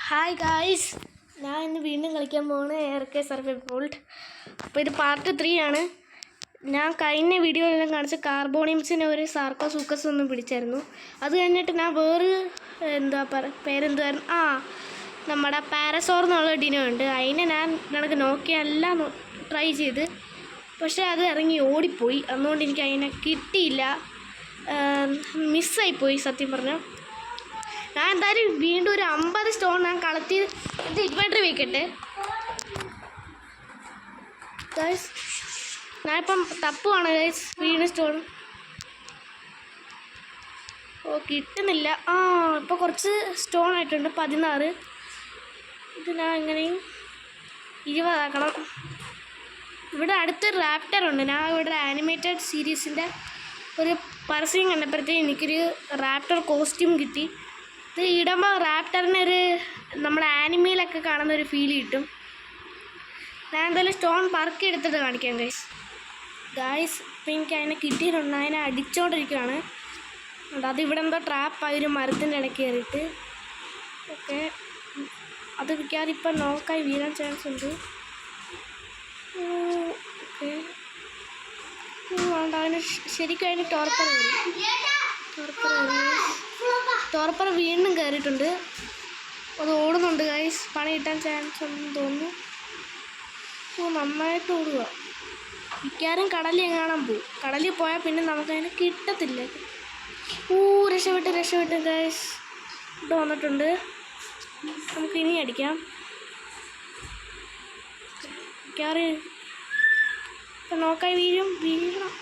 Hi guys, ഞാൻ ഇന്ന് വീണ്ടും കളിക്കാൻ പോകുന്നത് ARK സർവൈവൽ വോൾട്ട്. അപ്പോൾ ഇത് പാർട്ട് 3 ആണ്. ഞാൻ കഴിഞ്ഞ വീഡിയോയിലെല്ലാം കാണിച്ച കാർബോണിയംസിനെ ഒരു സാർക്കോസൂക്കസ് ഒന്നും പിടിച്ചായിരുന്നു. അത് കഴിഞ്ഞിട്ട് ഞാൻ വേറെ പേരെന്തുവായിരുന്നു, നമ്മുടെ പാരസോർ എന്നുള്ള ഡിനോ ഉണ്ട്. അതിനെ ഞാൻ കണക്ക് നോക്കിയെല്ലാം ട്രൈ ചെയ്ത്, പക്ഷേ അത് ഇറങ്ങി ഓടിപ്പോയി. അതുകൊണ്ട് എനിക്ക് അതിനെ കിട്ടിയില്ല, മിസ്സായിപ്പോയി സത്യം പറഞ്ഞാൽ. ഞാൻ എന്തായാലും വീണ്ടും ഒരു 50 സ്റ്റോൺ ഞാൻ കളത്തി ഇത് ഇൻവെർട്ടറി വയ്ക്കട്ടെ ഗൈസ്. ഞാനിപ്പം തപ്പുവാണ് ഗൈസ് വീണ്ടും സ്റ്റോൺ. കിട്ടുന്നില്ല. ഇപ്പോൾ കുറച്ച് സ്റ്റോൺ ആയിട്ടുണ്ട്, 16. ഇത് ഞാൻ എങ്ങനെയും 20 ആക്കണം. ഇവിടെ അടുത്തൊരു റാപ്റ്റർ ഉണ്ട്. ഞാൻ ഇവിടെ ആനിമേറ്റഡ് സീരീസിൻ്റെ ഒരു പരസ്യം കണ്ടപ്പോഴത്തേക്ക് എനിക്കൊരു റാപ്റ്റർ കോസ്റ്റ്യൂം കിട്ടി. ഇത് ഇടുമ്പോൾ റാപ്റ്ററിന് നമ്മുടെ ആനിമയിലൊക്കെ കാണുന്ന ഒരു ഫീൽ കിട്ടും. ഞാൻ എന്തായാലും സ്റ്റോൺ പറക്കി എടുത്തിട്ട് കാണിക്കാം ഗായ്സ്. ഇപ്പം എനിക്ക് അതിനെ കിട്ടിയിട്ടുണ്ട്. അതിനെ അടിച്ചുകൊണ്ടിരിക്കുകയാണ്. അതിവിടെ എന്തോ ട്രാപ്പായി ഒരു മരത്തിൻ്റെ ഇടയ്ക്ക് കയറിയിട്ട്. ഓക്കെ, അത് മിക്കവാറും ഇപ്പം നോക്കായി വീഴാൻ ചാൻസ് ഉണ്ട്. ഓക്കെ, അതിന് ശരിക്കും അതിന് ടോർപ്പർ വീണ്ടും കയറിയിട്ടുണ്ട്. അത് ഓടുന്നുണ്ട് ഗൈസ്. പണി കിട്ടാൻ ചാൻസ് ഉണ്ടെന്ന് തോന്നുന്നു. നന്നായിട്ട് ഓടുക. മിക്കവാറും കടലിൽ കാണാൻ പോകും. കടലിൽ പോയാൽ പിന്നെ നമുക്കതിനെ കിട്ടത്തില്ല. രക്ഷപ്പെട്ട് ഗൈസ്. ഇവിടെ വന്നിട്ടുണ്ട്. നമുക്ക് ഇനി അടിക്കാം. മിക്കവാറും ഇപ്പം നോക്കായി വീഴണം.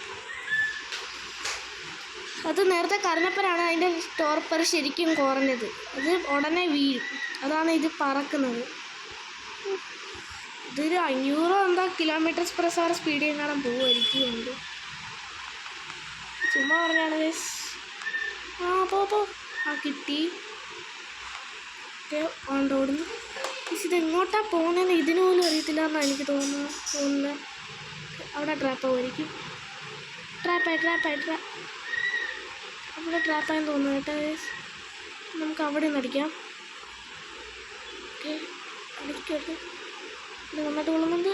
അത് നേരത്തെ കറഞ്ഞപ്പോഴാണ് അതിൻ്റെ ടോർപ്പർ ശരിക്കും കുറഞ്ഞത്. അത് ഉടനെ വീഴും. അതാണ് ഇത് പറക്കുന്നത്. ഇതൊരു 500 km/h സ്പീഡിൽ കാണാൻ പോകുമായിരിക്കും. ചുമ്മാ പറഞ്ഞാണ് ഗൈസ്. കിട്ടി. ഓടുന്നു. ഇതെങ്ങോട്ടാണ് പോകുന്നതെന്ന് ഇതിനു പോലും അറിയത്തില്ല എന്നാണ് എനിക്ക് തോന്നുന്നത്. അവിടെ ട്രാപ്പായിരിക്കും. അവിടെ ട്രാപ്പായെന്ന് തോന്നുന്നു കേട്ടോ ഗൈസ്. നമുക്ക് അവിടെ നിന്ന് അടിക്കാം. ഓക്കെ, അടിക്കട്ടെ. ഇത് വന്നിട്ട് കൊള്ളുന്നുണ്ട്.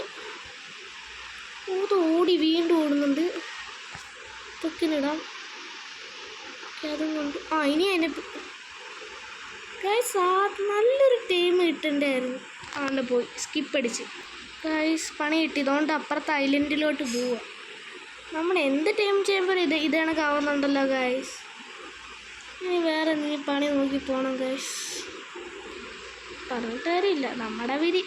ഓടി വീണ്ടും ഓടുന്നുണ്ട്. പൊക്കിനിടാം. ഓക്കെ, അതും കൊണ്ട് ഇനി അതിനെ ഗൈസ് നല്ലൊരു ടൈം കിട്ടണ്ടായിരുന്നു. അവിടെ പോയി സ്കിപ്പ് അടിച്ച് ഗൈസ് പണി കിട്ടി. ഇതുകൊണ്ട് അപ്പുറത്തെ ഐലൻഡിലോട്ട് പോവുക. നമ്മൾ എന്ത് ടൈം ചെയ്യുമ്പോൾ ഇത് കണക്കാവുന്നുണ്ടല്ലോ ഗൈസ്. ഇനി വേറെ എന്തെങ്കിലും പണി നോക്കി പോകണം ഗൈസ്. പറഞ്ഞിട്ട് കാര്യമില്ല, നമ്മുടെ വിധി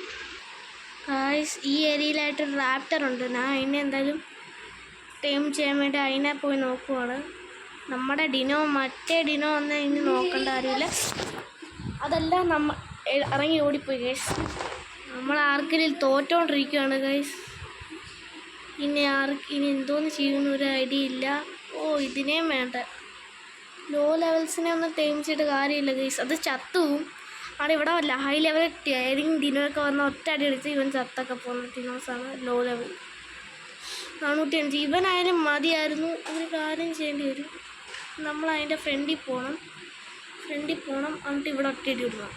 ഗൈസ്. ഈ ഏരിയയിലായിട്ട് റാപ്റ്റർ ഉണ്ട്. ഞാൻ അതിനെ എന്തായാലും ടൈം ചെയ്യാൻ വേണ്ടി അതിനെ പോയി നോക്കുവാണ്. നമ്മുടെ മറ്റേ ഡിനോ ഒന്നും ഇനി നോക്കേണ്ട കാര്യമില്ല. അതെല്ലാം ഇറങ്ങി ഓടിപ്പോയി ഗൈസ്. നമ്മൾ ആർക്കിൽ തോറ്റോണ്ടിരിക്കുകയാണ് ഗൈസ്. ഇനി എന്തോന്ന് ചെയ്യുന്ന ഒരു ഐഡിയ ഇല്ല. ഇതിനേം വേണ്ട. ലോ ലെവൽസിനെ ഒന്നും ടൈം ചെയ്തിട്ട് കാര്യമില്ല ഗൈസ്. അത് ചത്തുവും. അവിടെ ഇവിടെ വല്ല ഹൈ ലെവൽ ടയറിങ് ഡിനോയൊക്കെ വന്ന ഒറ്റ അടി അടിച്ച് ഇവൻ ചത്തൊക്കെ പോകുന്ന ഡിനോസാണ് ലോ ലെവൽ. 405. ഇവനായാലും മതിയായിരുന്നു. ഒരു കാര്യം ചെയ്യേണ്ടി വരും. നമ്മൾ അതിൻ്റെ ഫ്രണ്ടിൽ പോകണം. എന്നിട്ട് ഇവിടെ ഒറ്റയടി വിടണം.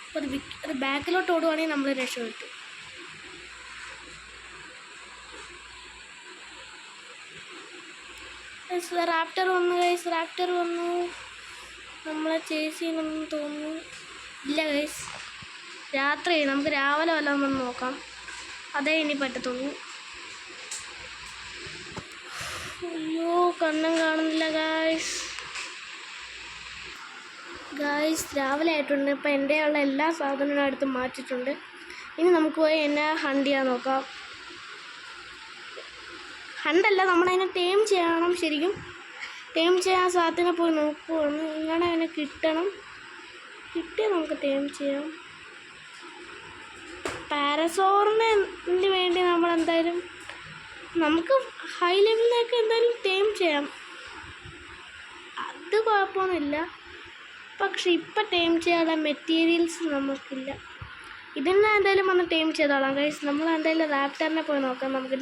അപ്പോൾ അത് ബാക്കിലോട്ട് ഓടുവാണെങ്കിൽ നമ്മൾ രക്ഷപ്പെട്ടു. റാപ്റ്റർ വന്നു ഗൈസ്. റാപ്റ്റർ വന്നു. നമ്മളെ ചേസ് ചെയ്യണമെന്ന് തോന്നുന്നു. ഇല്ല ഗൈസ്, രാത്രി. നമുക്ക് രാവിലെ വല്ലതും വന്ന് നോക്കാം. അതേ ഇനി പറ്റത്തുള്ളൂ. അയ്യോ, കണ്ണും കാണുന്നില്ല ഗൈസ്. രാവിലെ ആയിട്ടുണ്ട്. ഇപ്പം എൻ്റെ ഉള്ള എല്ലാ സാധനങ്ങളും എടുത്ത് മാറ്റിയിട്ടുണ്ട്. ഇനി നമുക്ക് പോയി എന്നെ ഹണ്ട് ചെയ്യാൻ നോക്കാം. ഹണ്ടല്ല, നമ്മളതിനെ ടൈം ചെയ്യണം. ശരിക്കും ടൈം ചെയ്യാൻ സാധനം പോയി നോക്കുവാണ്. ഇങ്ങനെ അതിനെ കിട്ടണം. കിട്ടിയാൽ നമുക്ക് ടൈം ചെയ്യാം. പാരസോറിന് വേണ്ടി നമ്മളെന്തായാലും നമുക്ക് ഹൈ ലെവലിലേക്ക് എന്തായാലും ടൈം ചെയ്യാം. അത് കുഴപ്പമൊന്നുമില്ല. പക്ഷെ ഇപ്പം ടൈം ചെയ്യാനുള്ള മെറ്റീരിയൽസ് നമുക്കില്ല. ഇതിനെ എന്തായാലും വന്ന് ടൈം ചെയ്തോളാം ഗൈസ്. നമ്മൾ എന്തായാലും റാപ്റ്ററിനെ പോയി നോക്കാം. നമുക്ക്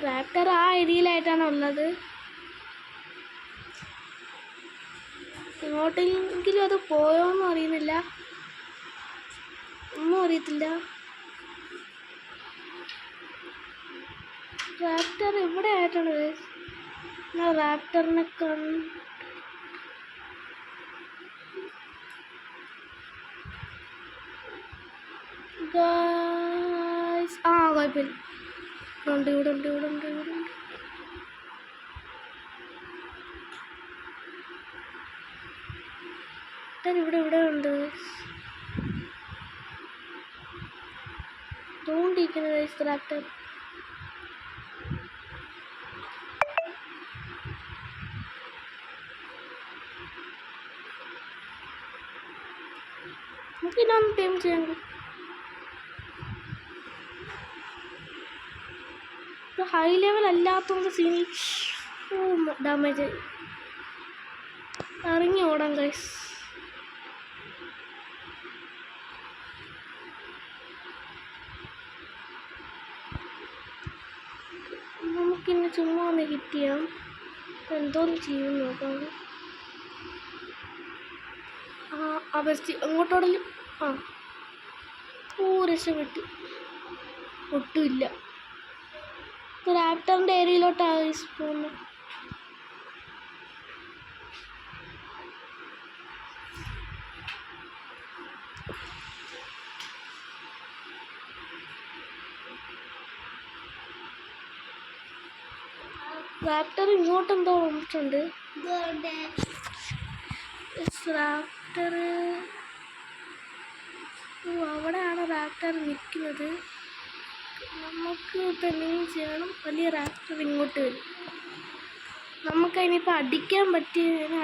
റാപ്റ്റർ ആ ഏരിയയിലായിട്ടാണ് ഉള്ളത്. ഇങ്ങോട്ടെങ്കിലും അത് പോയോന്നും അറിയുന്നില്ല. ഒന്നും അറിയത്തില്ല. റാപ്റ്റർ ഇവിടെ ആയിട്ടാണ് ഞാൻ റാപ്റ്ററിനെ കുഴപ്പമില്ല. ഇവിടെ ഉണ്ട്. ഇവിടെ ഉണ്ട് തോണ്ടിരിക്കുന്നത് റാപ്റ്റർ. നമുക്കിതൊന്ന് ടൈം ചെയ്യാൻ ഹൈ ലെവൽ അല്ലാത്തതുകൊണ്ട് സീനിൽ ഡാമേജ് ഇറങ്ങി ഓടാം ഗൈസ്. നമുക്കിന്ന് ചുമ്മാ ഒന്ന് ഹിറ്റ് ചെയ്യാം. എന്തോന്ന് ചെയ്യും നോക്കാം. ആ ബെസ്റ്റ് അങ്ങോട്ടോടലും. രക്ഷപ്പെട്ടു. ഒട്ടുമില്ല. റാപ്റ്ററിൻ്റെ ഏരിയയിലോട്ടാണ് പോകുന്നത്. റാപ്റ്റർ ഇങ്ങോട്ടെന്തോ വന്നിട്ടുണ്ട്. റാപ്റ്റർ അവിടെയാണ് റാപ്റ്റർ നിൽക്കുന്നത്. നമുക്ക് ഇപ്പം എന്തെങ്കിലും ചെയ്യണം. വലിയ റാപ്റ്റർ ഇങ്ങോട്ട് വരും. നമുക്കതിനിപ്പോൾ അടിക്കാൻ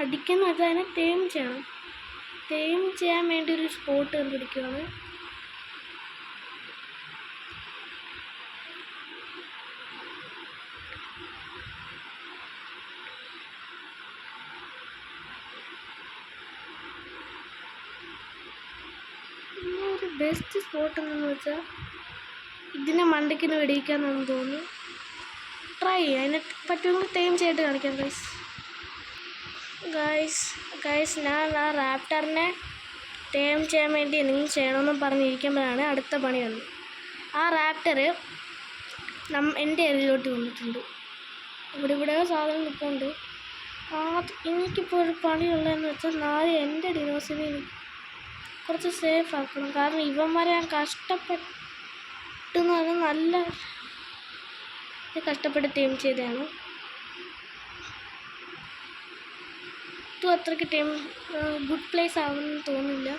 അടിക്കുന്ന വെച്ചാൽ അതിനെ ടേം ചെയ്യണം. ടേം ചെയ്യാൻ വേണ്ടി ഒരു സ്പോട്ട് കണ്ടുപിടിക്കുകയാണ്. ഒരു ബെസ്റ്റ് സ്പോട്ട് എന്താണെന്ന് വെച്ചാൽ ഇതിനെ മണ്ടയ്ക്കിന് വെടിയിക്കാന്നാണെന്ന് തോന്നുന്നു. ട്രൈ ചെയ്യാം. അതിനെ പറ്റുമെങ്കിൽ ടൈം ചെയ്തിട്ട് കാണിക്കാം ഗൈസ് ഞാൻ ആ റാപ്റ്ററിനെ ടൈം ചെയ്യാൻ വേണ്ടി എന്തെങ്കിലും ചെയ്യണമെന്ന് പറഞ്ഞിരിക്കുമ്പോഴാണ് അടുത്ത പണി വന്നത്. ആ റാപ്റ്റർ എൻ്റെ ഏരിയയിലോട്ട് വന്നിട്ടുണ്ട്. ഇവിടെ സാധനം നിൽപ്പുണ്ട്. എനിക്കിപ്പോൾ ഒരു പണിയുള്ളതെന്ന് വെച്ചാൽ എൻ്റെ ഡിനോസിനെ കുറച്ച് സേഫ് ആക്കണം. കാരണം ഇവന്മാരെ ഞാൻ നല്ല കഷ്ടപ്പെട്ട് ടൈം ചെയ്തതാണ്. ഇതും അത്രയ്ക്ക് ടൈം ഗുഡ് പ്ലേസ് ആവുമെന്ന് തോന്നുന്നില്ല.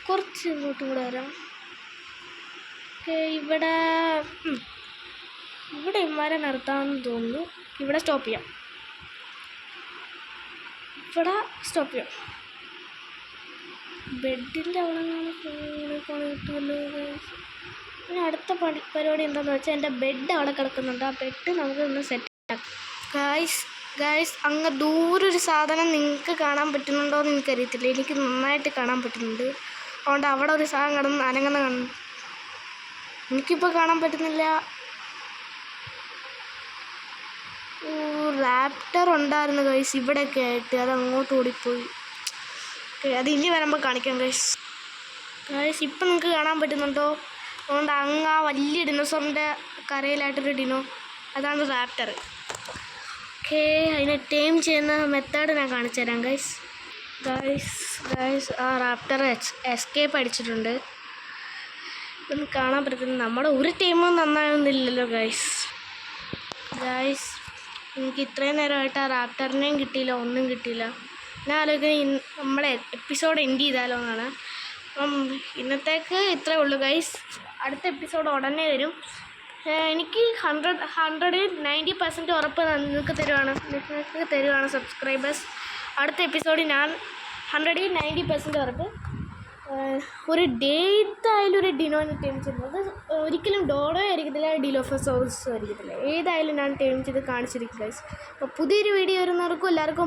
കുറച്ച് ഇങ്ങോട്ടും കൂടെ വരാം. ഇവിടെ ഇവന്മാരെ നിർത്താമെന്ന് തോന്നുന്നു. ഇവിടെ സ്റ്റോപ്പ് ചെയ്യാം. ബെഡിൻ്റെ അവിടെ കിട്ടുമല്ലോ. ഇനി അടുത്ത പരിപാടി എന്താണെന്ന് വെച്ചാൽ എൻ്റെ ബെഡ് അവിടെ കിടക്കുന്നുണ്ട്. ആ ബെഡ് നമുക്ക് ഒന്ന് സെറ്റ് ആക്കാം. ഗായ്സ് അങ്ങ് ദൂരെ ഒരു സാധനം നിങ്ങൾക്ക് കാണാൻ പറ്റുന്നുണ്ടോ എന്ന് എനിക്കറിയത്തില്ല. എനിക്ക് നന്നായിട്ട് കാണാൻ പറ്റുന്നുണ്ട്. അതുകൊണ്ട് അവിടെ ഒരു സാധനം കിടന്ന് അനങ്ങുന്ന കാണുന്നു. എനിക്കിപ്പോൾ കാണാൻ പറ്റുന്നില്ല. റാപ്റ്റർ ഉണ്ടായിരുന്നു ഗൈസ് ഇവിടെയൊക്കെ ആയിട്ട്. അത് അങ്ങോട്ട് ഓടിപ്പോയി. അത് ഇനി വരുമ്പോൾ കാണിക്കാം ഗൈസ്. ഇപ്പം നിങ്ങൾക്ക് കാണാൻ പറ്റുന്നുണ്ടോ? അതുകൊണ്ട് ആ വലിയ ഡിനോസറിൻ്റെ കരയിലായിട്ടൊരു ഡിനോ, അതാണ് റാപ്റ്റർ. അതിനെ ടൈം ചെയ്യുന്ന മെത്തേഡ് ഞാൻ കാണിച്ചു തരാം ഗൈസ്. ആ റാപ്റ്റർ എസ്കേപ്പ് അടിച്ചിട്ടുണ്ട്. ഇതൊന്നും കാണാൻ പറ്റുന്നു. നമ്മുടെ ഒരു ടീമും നന്നായൊന്നുമില്ലല്ലോ ഗൈസ്. എനിക്ക് ഇത്രയും നേരമായിട്ട് ആ റാപ്റ്ററിനെയും കിട്ടിയില്ല, ഒന്നും കിട്ടിയില്ല. ഞാൻ ആലോചിക്കുന്നത് നമ്മളെ എപ്പിസോഡ് എൻഡ് ചെയ്താലോ എന്നാണ്. ഇന്നത്തേക്ക് ഇത്രേ ഉള്ളൂ ഗൈസ്. അടുത്ത എപ്പിസോഡ് ഉടനെ വരും. എനിക്ക് 90% ഉറപ്പ് നിങ്ങൾക്ക് തരുവാണ് സബ്സ്ക്രൈബേഴ്സ്. അടുത്ത എപ്പിസോഡിൽ ഞാൻ 90% ഉറപ്പ്. ഒരു ഡേറ്റായാലും ഒരു ഡിനോനെ ടൈം ചെയ്യുന്നത് ഒരിക്കലും ഡോഡോ ആയിരിക്കത്തില്ല, ഡിലോഫസോറസും ആയിരിക്കത്തില്ല. ഏതായാലും ഞാൻ ടൈം ചെയ്ത് കാണിച്ചിരിക്കും ഗൈസ്. അപ്പോൾ പുതിയൊരു വീഡിയോ വരുന്നവർക്കും എല്ലാവർക്കും